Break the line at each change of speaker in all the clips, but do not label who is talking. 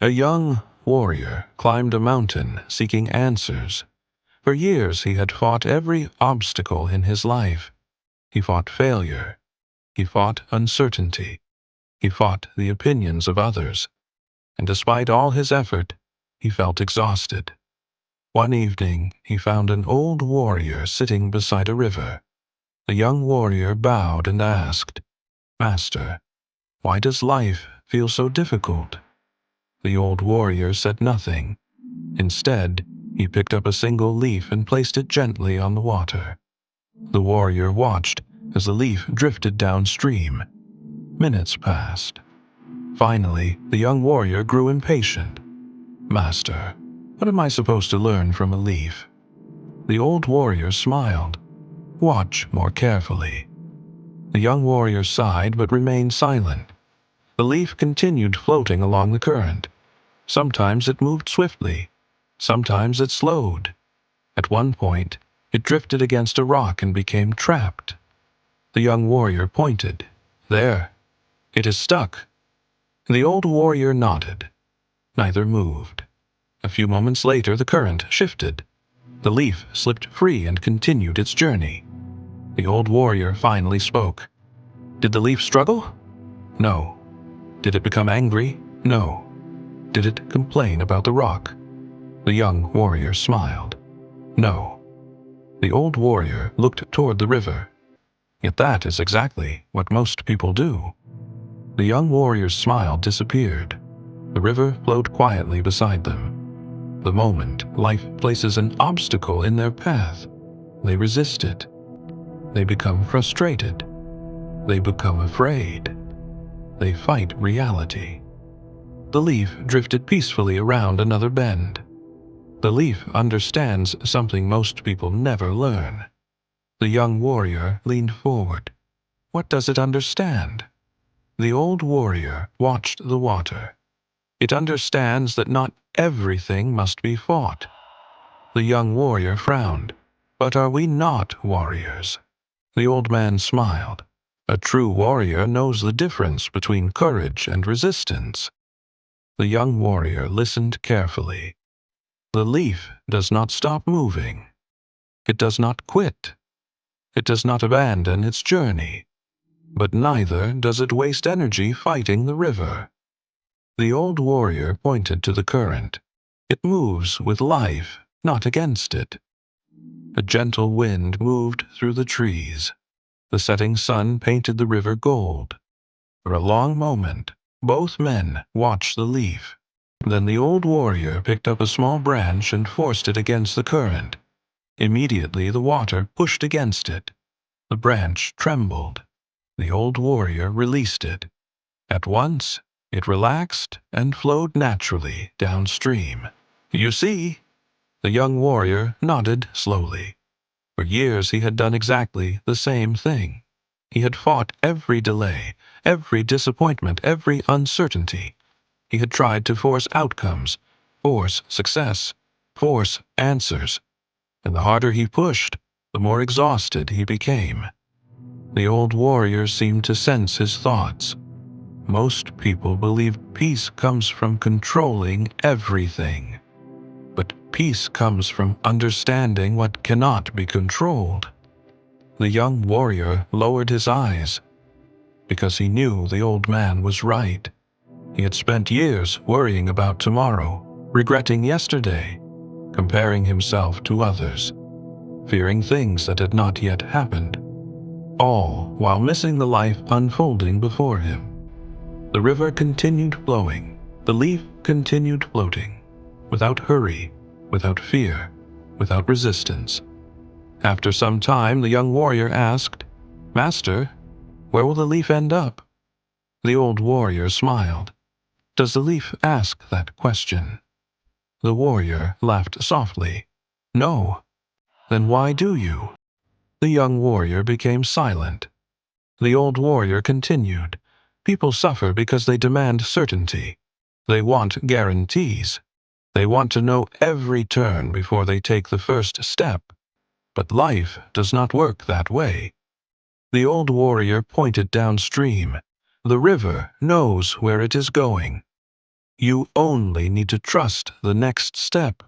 A young warrior climbed a mountain seeking answers. For years he had fought every obstacle in his life. He fought failure. He fought uncertainty. He fought the opinions of others. And despite all his effort, he felt exhausted. One evening, he found an old warrior sitting beside a river. The young warrior bowed and asked, "Master, why does life feel so difficult?" The old warrior said nothing. Instead, he picked up a single leaf and placed it gently on the water. The warrior watched as the leaf drifted downstream. Minutes passed. Finally, the young warrior grew impatient. "Master, what am I supposed to learn from a leaf?" The old warrior smiled. "Watch more carefully." The young warrior sighed but remained silent. The leaf continued floating along the current. Sometimes it moved swiftly. Sometimes it slowed. At one point, it drifted against a rock and became trapped. The young warrior pointed. "There, it is stuck." The old warrior nodded. Neither moved. A few moments later, the current shifted. The leaf slipped free and continued its journey. The old warrior finally spoke. "Did the leaf struggle?" "No." "Did it become angry?" "No." "Did it complain about the rock?" The young warrior smiled. "No." The old warrior looked toward the river. "Yet that is exactly what most people do." The young warrior's smile disappeared. The river flowed quietly beside them. The moment life places an obstacle in their path, they resist it. They become frustrated. They become afraid. They fight reality. The leaf drifted peacefully around another bend. The leaf understands something most people never learn. The young warrior leaned forward. What does it understand? The old warrior watched the water. It understands that not everything must be fought. The young warrior frowned. "But are we not warriors?" The old man smiled. "A true warrior knows the difference between courage and resistance." The young warrior listened carefully. The leaf does not stop moving. It does not quit. It does not abandon its journey. But neither does it waste energy fighting the river. The old warrior pointed to the current. It moves with life, not against it. A gentle wind moved through the trees. The setting sun painted the river gold. For a long moment, both men watched the leaf. Then the old warrior picked up a small branch and forced it against the current. Immediately the water pushed against it. The branch trembled. The old warrior released it. At once, it relaxed and flowed naturally downstream. "You see?" The young warrior nodded slowly. For years he had done exactly the same thing. He had fought every delay, every disappointment, every uncertainty. He had tried to force outcomes, force success, force answers. And the harder he pushed, the more exhausted he became. The old warrior seemed to sense his thoughts. Most people believe peace comes from controlling everything. But peace comes from understanding what cannot be controlled. The young warrior lowered his eyes, because he knew the old man was right. He had spent years worrying about tomorrow, regretting yesterday, comparing himself to others, fearing things that had not yet happened, all while missing the life unfolding before him. The river continued flowing. The leaf continued floating, without hurry, without fear, without resistance. After some time, the young warrior asked, "Master, where will the leaf end up?" The old warrior smiled. "Does the leaf ask that question?" The warrior laughed softly. "No." "Then why do you?" The young warrior became silent. The old warrior continued. "People suffer because they demand certainty. They want guarantees. They want to know every turn before they take the first step. But life does not work that way." The old warrior pointed downstream. "The river knows where it is going." You only need to trust the next step.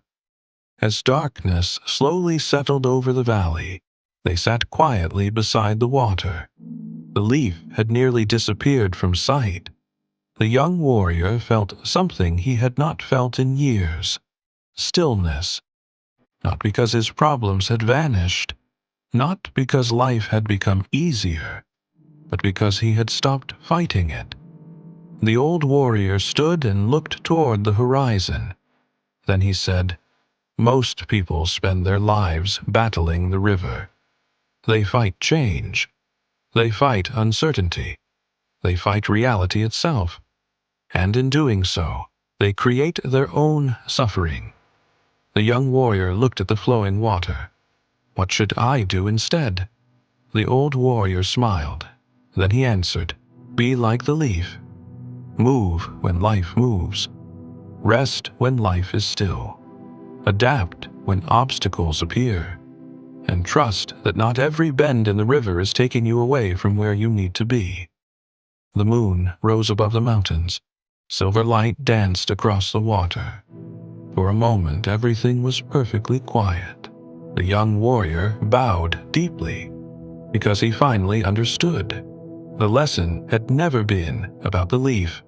As darkness slowly settled over the valley, they sat quietly beside the water. The leaf had nearly disappeared from sight. The young warrior felt something he had not felt in years. Stillness. Not because his problems had vanished, not because life had become easier, but because he had stopped fighting it. The old warrior stood and looked toward the horizon. Then he said, "Most people spend their lives battling the river. They fight change. They fight uncertainty. They fight reality itself. And in doing so, they create their own suffering." The young warrior looked at the flowing water. "What should I do instead?" The old warrior smiled. Then he answered, "Be like the leaf. Move when life moves. Rest when life is still. Adapt when obstacles appear. And trust that not every bend in the river is taking you away from where you need to be." The moon rose above the mountains. Silver light danced across the water. For a moment, everything was perfectly quiet. The young warrior bowed deeply, because he finally understood. The lesson had never been about the leaf.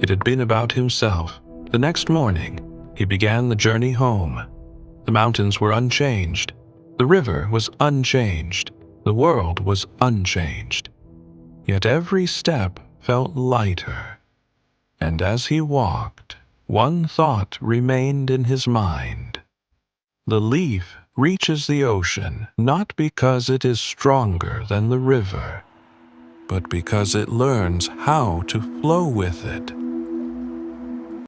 It had been about himself. The next morning, he began the journey home. The mountains were unchanged. The river was unchanged. The world was unchanged. Yet every step felt lighter. And as he walked, one thought remained in his mind. The leaf reaches the ocean not because it is stronger than the river, but because it learns how to flow with it.